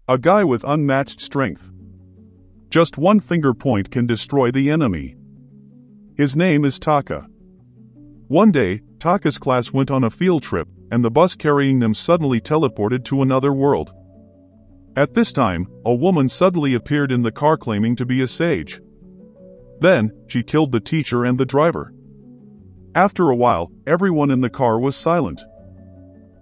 A guy with unmatched strength. Just one finger point can destroy the enemy. His name is Taka. One day, Taka's class went on a field trip, and the bus carrying them suddenly teleported to another world. At this time, a woman suddenly appeared in the car claiming to be a sage. Then, she killed the teacher and the driver. After a while, everyone in the car was silent.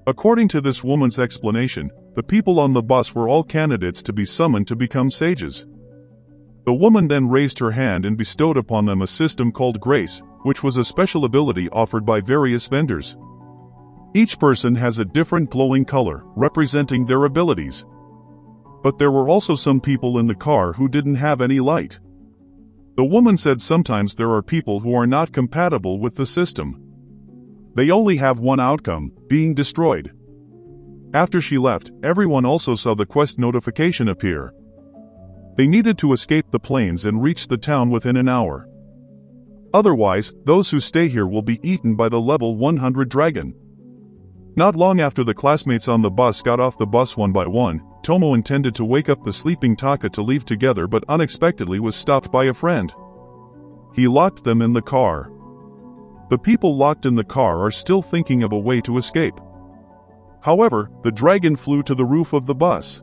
According to this woman's explanation, the people on the bus were all candidates to be summoned to become sages. The woman then raised her hand and bestowed upon them a system called Grace, which was a special ability offered by various vendors. Each person has a different glowing color, representing their abilities. But there were also some people in the car who didn't have any light. The woman said sometimes there are people who are not compatible with the system. They only have one outcome, being destroyed. After she left, everyone also saw the quest notification appear. They needed to escape the plains and reach the town within an hour. Otherwise, those who stay here will be eaten by the level 100 dragon. Not long after the classmates on the bus got off the bus one by one, Tomo intended to wake up the sleeping Taka to leave together but unexpectedly was stopped by a friend. He locked them in the car. The people locked in the car are still thinking of a way to escape. However, the dragon flew to the roof of the bus.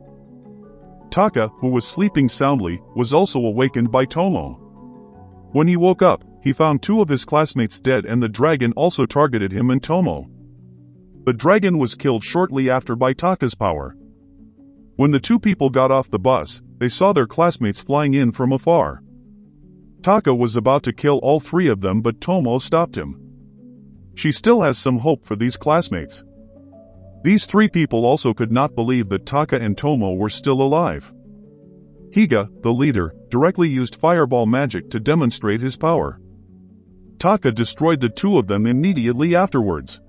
Taka, who was sleeping soundly, was also awakened by Tomo. When he woke up, he found two of his classmates dead and the dragon also targeted him and Tomo. The dragon was killed shortly after by Taka's power. When the two people got off the bus, they saw their classmates flying in from afar. Taka was about to kill all three of them but Tomo stopped him. She still has some hope for these classmates. These three people also could not believe that Taka and Tomo were still alive. Higa, the leader, directly used fireball magic to demonstrate his power. Taka destroyed the two of them immediately afterwards.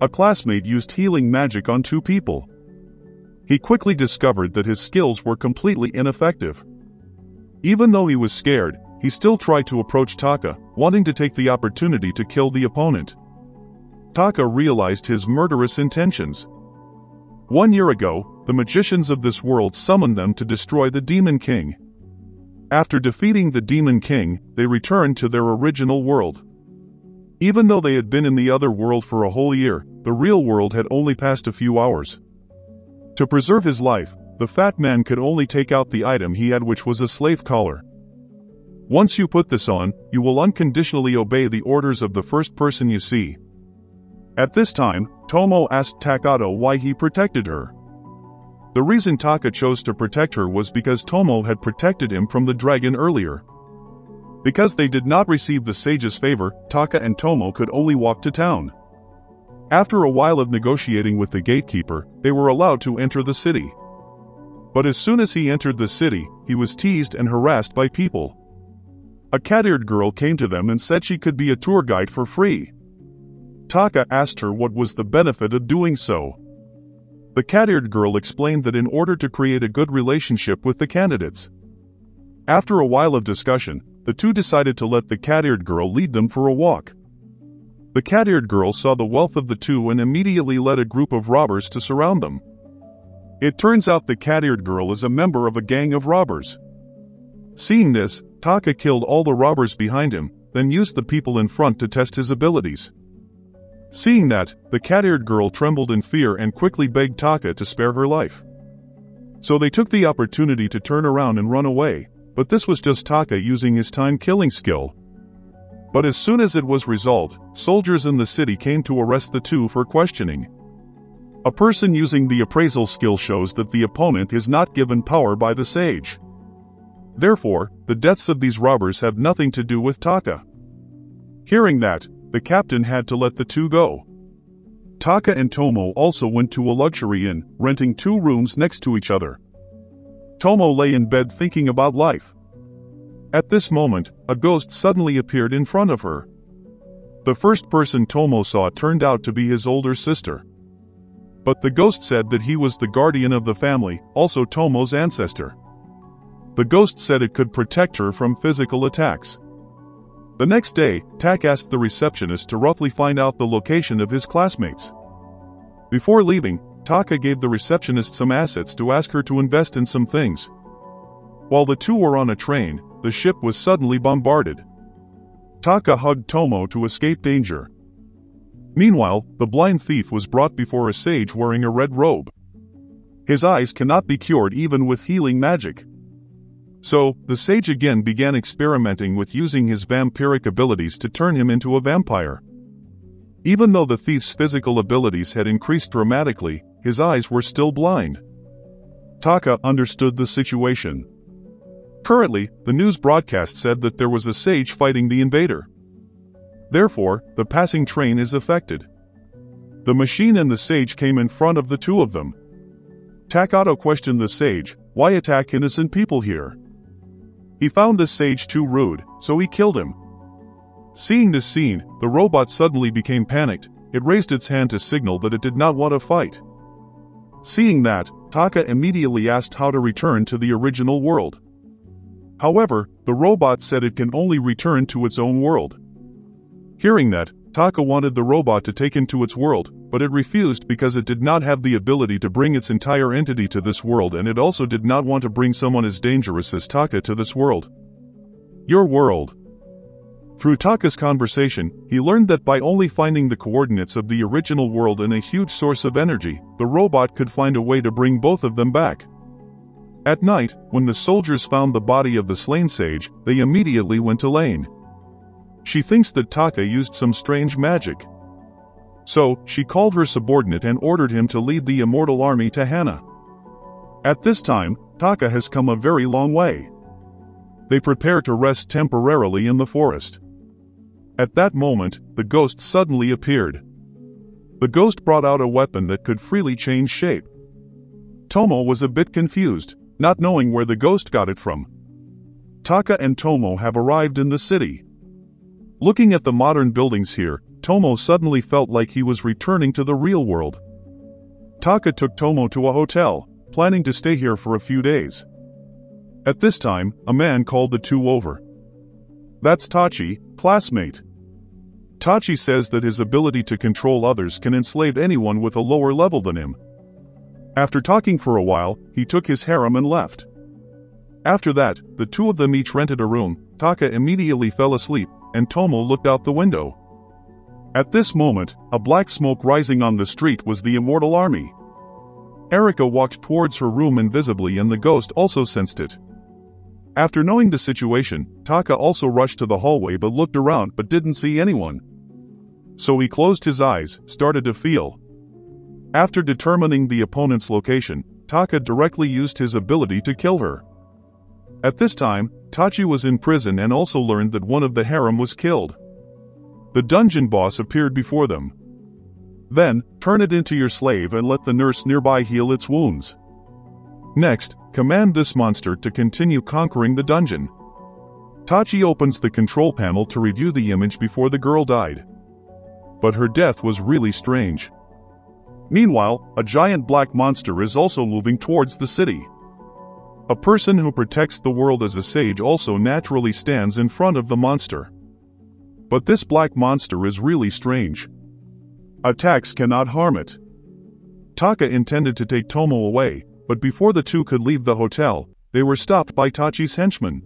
A classmate used healing magic on two people. He quickly discovered that his skills were completely ineffective. Even though he was scared, he still tried to approach Taka, wanting to take the opportunity to kill the opponent. Taka realized his murderous intentions. 1 year ago, the magicians of this world summoned them to destroy the Demon King. After defeating the Demon King, they returned to their original world. Even though they had been in the other world for a whole year, the real world had only passed a few hours. To preserve his life, the fat man could only take out the item he had, which was a slave collar. Once you put this on, you will unconditionally obey the orders of the first person you see. At this time, Tomo asked Takato why he protected her. The reason Taka chose to protect her was because Tomo had protected him from the dragon earlier. Because they did not receive the sage's favor, Taka and Tomo could only walk to town. After a while of negotiating with the gatekeeper, they were allowed to enter the city. But as soon as he entered the city, he was teased and harassed by people. A cat-eared girl came to them and said she could be a tour guide for free. Taka asked her what was the benefit of doing so. The cat-eared girl explained that in order to create a good relationship with the candidates. After a while of discussion, the two decided to let the cat-eared girl lead them for a walk. The cat-eared girl saw the wealth of the two and immediately led a group of robbers to surround them. It turns out the cat-eared girl is a member of a gang of robbers. Seeing this, Taka killed all the robbers behind him, then used the people in front to test his abilities. Seeing that, the cat-eared girl trembled in fear and quickly begged Taka to spare her life. So they took the opportunity to turn around and run away, but this was just Taka using his time-killing skill. But as soon as it was resolved, soldiers in the city came to arrest the two for questioning. A person using the appraisal skill shows that the opponent is not given power by the sage. Therefore, the deaths of these robbers have nothing to do with Taka. Hearing that, the captain had to let the two go. Taka and Tomo also went to a luxury inn, renting 2 rooms next to each other. Tomo lay in bed thinking about life. At this moment, a ghost suddenly appeared in front of her. The first person Tomo saw turned out to be his older sister. But the ghost said that he was the guardian of the family, also Tomo's ancestor. The ghost said it could protect her from physical attacks. The next day, Tak asked the receptionist to roughly find out the location of his classmates. Before leaving, Taka gave the receptionist some assets to ask her to invest in some things. While the two were on a train, the ship was suddenly bombarded. Taka hugged Tomo to escape danger. Meanwhile, the blind thief was brought before a sage wearing a red robe. His eyes cannot be cured even with healing magic. So, the sage again began experimenting with using his vampiric abilities to turn him into a vampire. Even though the thief's physical abilities had increased dramatically, his eyes were still blind. Taka understood the situation. Currently, the news broadcast said that there was a sage fighting the invader. Therefore, the passing train is affected. The machine and the sage came in front of the two of them. Takato questioned the sage, "Why attack innocent people here?" He found the sage too rude, so he killed him. Seeing this scene, the robot suddenly became panicked. It raised its hand to signal that it did not want to fight. Seeing that, Taka immediately asked how to return to the original world. However, the robot said it can only return to its own world. Hearing that, Taka wanted the robot to take him to its world, but it refused because it did not have the ability to bring its entire entity to this world, and it also did not want to bring someone as dangerous as Taka to this world. Your world. Through Taka's conversation, he learned that by only finding the coordinates of the original world and a huge source of energy, the robot could find a way to bring both of them back. At night, when the soldiers found the body of the slain sage, they immediately went to Lane. She thinks that Taka used some strange magic. So, she called her subordinate and ordered him to lead the immortal army to Hana. At this time, Taka has come a very long way. They prepare to rest temporarily in the forest. At that moment, the ghost suddenly appeared. The ghost brought out a weapon that could freely change shape. Tomo was a bit confused, not knowing where the ghost got it from. Taka and Tomo have arrived in the city. Looking at the modern buildings here, Tomo suddenly felt like he was returning to the real world. Taka took Tomo to a hotel, planning to stay here for a few days. At this time, a man called the two over. That's Tachi, classmate. Tachi says that his ability to control others can enslave anyone with a lower level than him. After talking for a while, he took his harem and left. After that, the two of them each rented a room. Taka immediately fell asleep, and Tomo looked out the window. At this moment, a black smoke rising on the street was the immortal army. Erika walked towards her room invisibly, and the ghost also sensed it. After knowing the situation, Taka also rushed to the hallway but looked around but didn't see anyone. So he closed his eyes, started to feel. After determining the opponent's location, Taka directly used his ability to kill her. At this time, Tachi was in prison and also learned that one of the harem was killed. The dungeon boss appeared before them. Then, turn it into your slave and let the nurse nearby heal its wounds. Next, command this monster to continue conquering the dungeon. Tachi opens the control panel to review the image before the girl died. But her death was really strange. Meanwhile, a giant black monster is also moving towards the city. A person who protects the world as a sage also naturally stands in front of the monster. But this black monster is really strange. Attacks cannot harm it. Taka intended to take Tomo away, but before the two could leave the hotel, they were stopped by Tachi's henchmen.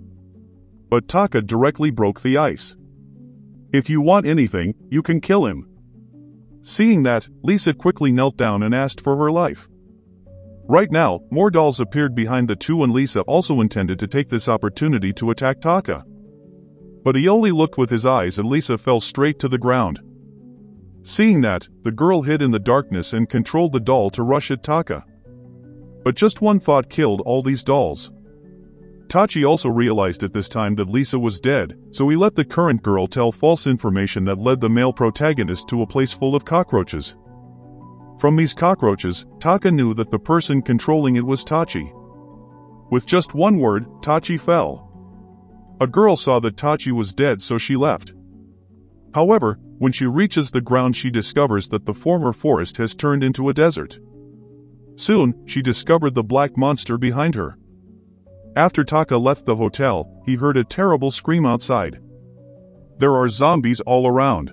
But Taka directly broke the ice. If you want anything, you can kill him. Seeing that, Lisa quickly knelt down and asked for her life. Right now, more dolls appeared behind the two, and Lisa also intended to take this opportunity to attack Taka. But he only looked with his eyes and Lisa fell straight to the ground. Seeing that, the girl hid in the darkness and controlled the doll to rush at Taka. But just one thought killed all these dolls. Tachi also realized at this time that Lisa was dead, so he let the current girl tell false information that led the male protagonist to a place full of cockroaches. From these cockroaches, Taka knew that the person controlling it was Tachi. With just one word, Tachi fell. A girl saw that Tachi was dead, so she left. However, when she reaches the ground, she discovers that the former forest has turned into a desert. Soon, she discovered the black monster behind her. After Taka left the hotel, he heard a terrible scream outside. There are zombies all around.